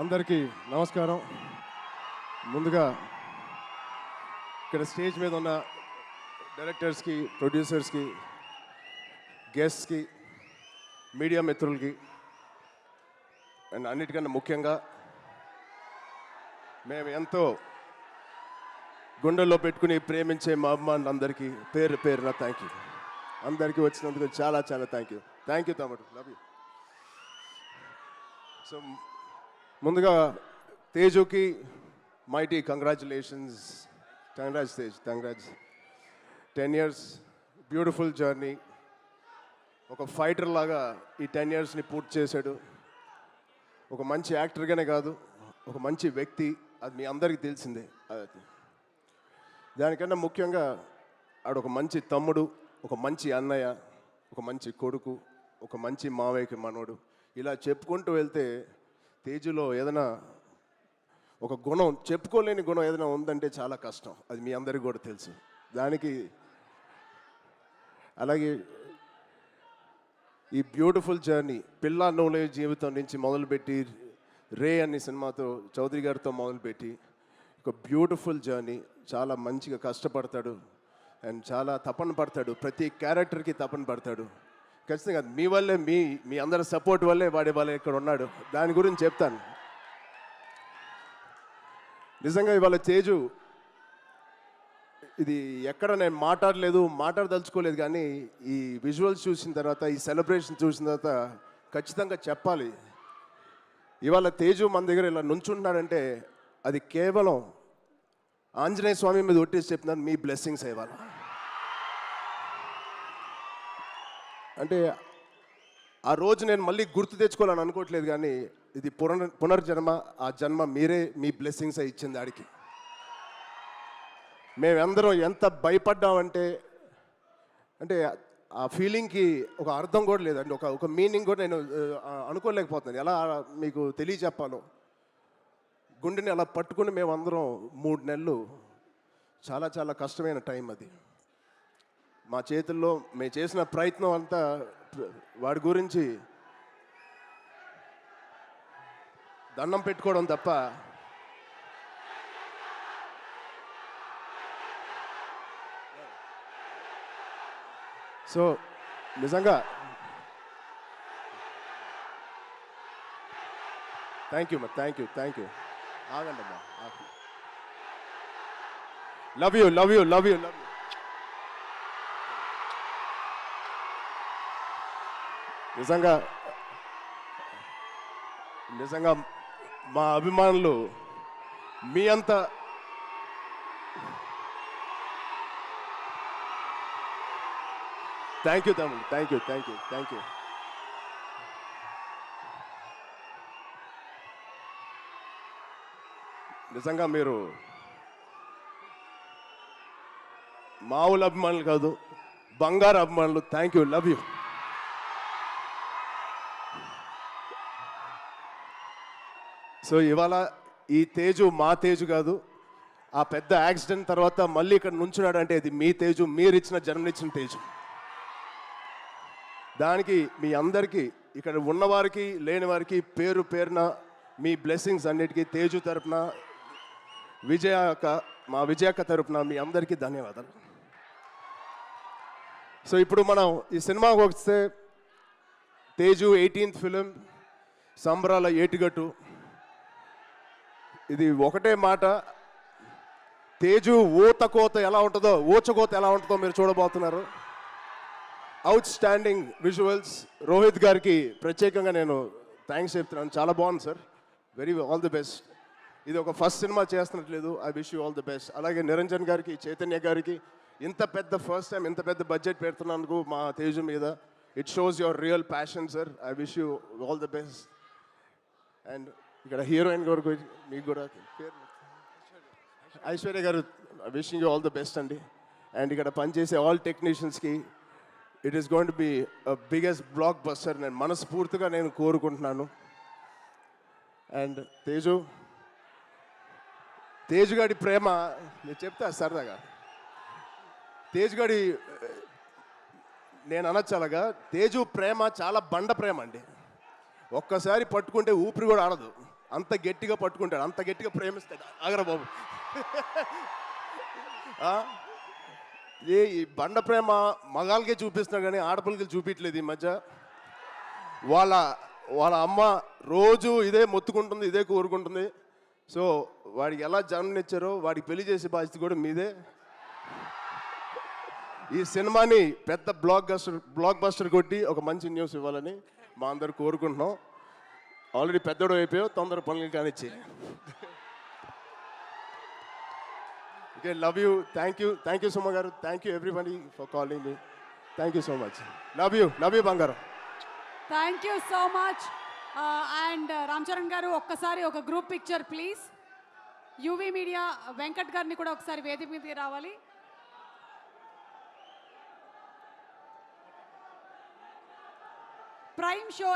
అందరికీ నమస్కారం. ముందుగా ఇక్కడ స్టేజ్ మీద ఉన్న డైరెక్టర్స్కి, ప్రొడ్యూసర్స్కి, గెస్ట్స్కి, మీడియా మిత్రులకి అండ్ అన్నిటికన్నా ముఖ్యంగా మేము ఎంతో గుండెల్లో పెట్టుకుని ప్రేమించే మా అభిమానులందరికీ పేరు పేరున థ్యాంక్ యూ. అందరికీ వచ్చినందుకు చాలా చాలా థ్యాంక్ యూ తమ్ముడు, లవ్ యూ. సో ముందుగా తేజుకి mighty congratulations. Tej, congrats. 10 years beautiful journey. ఒక ఫైటర్ లాగా ఈ 10 yearsని పూర్తి చేశాడు. ఒక మంచి యాక్టర్గానే కాదు, ఒక మంచి వ్యక్తి. అది మీ అందరికీ తెలిసిందే. దానికన్నా ముఖ్యంగా ఆడు ఒక మంచి తమ్ముడు, ఒక మంచి అన్నయ్య, ఒక మంచి కొడుకు, ఒక మంచి మావయ్యకి మనోడు. ఇలా చెప్పుకుంటూ వెళ్తే తేజులో ఏదైనా ఒక గుణం, చెప్పుకోలేని గుణం ఏదైనా ఉందంటే చాలా కష్టం. అది మీ అందరికీ కూడా తెలుసు. దానికి అలాగే ఈ బ్యూటిఫుల్ జర్నీ పిల్ల నోలే జీవితం నుంచి మొదలుపెట్టి రే అనే సినిమాతో చౌదరి గారితో మొదలుపెట్టి ఒక బ్యూటిఫుల్ జర్నీ. చాలా మంచిగా కష్టపడతాడు అండ్ చాలా తపన పడతాడు. ప్రతి క్యారెక్టర్కి తపన పడతాడు. ఖచ్చితంగా మీ వల్లే, మీ అందరి సపోర్ట్ వల్లే వాడి వాళ్ళే ఇక్కడ ఉన్నాడు. దాని గురించి చెప్తాను. నిజంగా ఇవాళ తేజు ఇది ఎక్కడ నేను మాట్లాడదలుచుకోలేదు, కానీ ఈ విజువల్స్ చూసిన తర్వాత, ఈ సెలబ్రేషన్ చూసిన తర్వాత ఖచ్చితంగా చెప్పాలి. ఇవాళ తేజు మన దగ్గర ఇలా నుంచుంటున్నాడంటే అది కేవలం ఆంజనేయ స్వామి మీద ఒట్టేసి చెప్తున్నాను, మీ బ్లెస్సింగ్స్ ఇవాళ. అంటే ఆ రోజు నేను మళ్ళీ గుర్తు తెచ్చుకోవాలని అనుకోవట్లేదు, కానీ ఇది పునర్జన్మ. ఆ జన్మ మీరే, మీ బ్లెస్సింగ్స్ ఇచ్చింది ఆడికి. మేమందరం ఎంత భయపడ్డామంటే, అంటే ఆ ఫీలింగ్కి ఒక అర్థం కూడా లేదండి, ఒక మీనింగ్ కూడా నేను అనుకోలేకపోతున్నాను. ఎలా మీకు తెలియచెప్పాలో. గుండెని అలా పట్టుకుని మేమందరం 3 నెలలు చాలా చాలా కష్టమైన టైం అది. మా చేతుల్లో మేము చేసిన ప్రయత్నం అంతా వాడి గురించి దండం పెట్టుకోవడం తప్ప సో నిజంగా థ్యాంక్ యూ ఆగండి అమ్మా. Love you. నిజంగా మా అభిమానులు మీ అంత థ్యాంక్ యూ తమ్ముడు, థ్యాంక్ యూ. నిజంగా మీరు మామూలు అభిమానులు కాదు, బంగారు అభిమానులు. Thank you, love you. So ఇవాళ ఈ తేజు మా తేజు కాదు. ఆ పెద్ద యాక్సిడెంట్ తర్వాత మళ్ళీ ఇక్కడ నుంచున్నాడు అంటే ఇది మీ తేజు, మీరు ఇచ్చిన జన్మనిచ్చిన తేజు. దానికి మీ అందరికీ, ఇక్కడ ఉన్నవారికి లేని వారికి పేరు పేరున మీ బ్లెస్సింగ్స్ అన్నిటికీ తేజు తరపున, మా విజయక్క తరపున మీ అందరికీ ధన్యవాదాలు. సో ఇప్పుడు మనం ఈ సినిమాకి వస్తే తేజు 18th ఫిలిం, సంబరాల ఏటిగట్టు. ఇది ఒకటే మాట, తేజు ఊచకోత ఎలా ఉంటుందో మీరు చూడబోతున్నారు. Out standing visuals. రోహిత్ గారికి ప్రత్యేకంగా నేను థ్యాంక్స్ చెప్తున్నాను. చాలా బాగుంది సార్, ఆల్ ది బెస్ట్. ఇది ఒక ఫస్ట్ సినిమా చేస్తున్నట్లేదు. I wish you all the best. అలాగే నిరంజన్ గారికి, చైతన్య గారికి ఫస్ట్ టైం ఇంత పెద్ద బడ్జెట్ పెడుతున్నందుకు మా తేజు మీద. It shows your real passion sir. I wish you all the best. And ఇక్కడ హీరోయిన్ గారు మీకు కూడా ఐశ్వర్య గారు, wishing you all the best అండి. అండ్ ఇక్కడ పనిచేసే ఆల్ టెక్నీషియన్స్కి it is going to be biggest blockbuster నేను మనస్ఫూర్తిగా కోరుకుంటున్నాను. అండ్ తేజు గారి ప్రేమ నేను చెప్తా సరదాగా. తేజు గారి నేను అనొచ్చు అలాగా, తేజు ప్రేమ చాలా బండ ప్రేమ అండి. ఒక్కసారి పట్టుకుంటే ఊపిరి కూడా ఆడదు. అంత గట్టిగా పట్టుకుంటాడు, అంత గట్టిగా ప్రేమిస్తాడు. ఆగరా బాబు. ఆ? ఈ బండ ప్రేమ మగాళ్ళకే చూపిస్తున్నాడు కానీ ఆడపిల్లకి చూపించలేదు ఈ మధ్య. వాళ్ళ వాళ్ళ అమ్మ రోజు ఇదే మొత్తుకుంటుంది, ఇదే కోరుకుంటుంది. సో వాడికి ఎలా జన్మనిచ్చారో వాడికి పెళ్లి చేసే బాధ్యత కూడా మీదే. ఈ సినిమాని పెద్ద బ్లాక్ బస్టర్ కొట్టి ఒక మంచి న్యూస్ ఇవ్వాలని మా అందరు కోరుకుంటున్నాం. ఆల్రెడీ పెద్దోడు అయిపోయావు, తొందర పనులు కానిచ్చి. Okay, love you, thank you Suma గారు, thank you everybody for calling me. Thank you so much. Love you బంగారం. Thank you so much. And Ram Charan గారు ఒక్కసారి ఒక group picture please. UV media Venkat గారిని కూడా ఒకసారి వేదిక మీదకి రావాలి. Prime show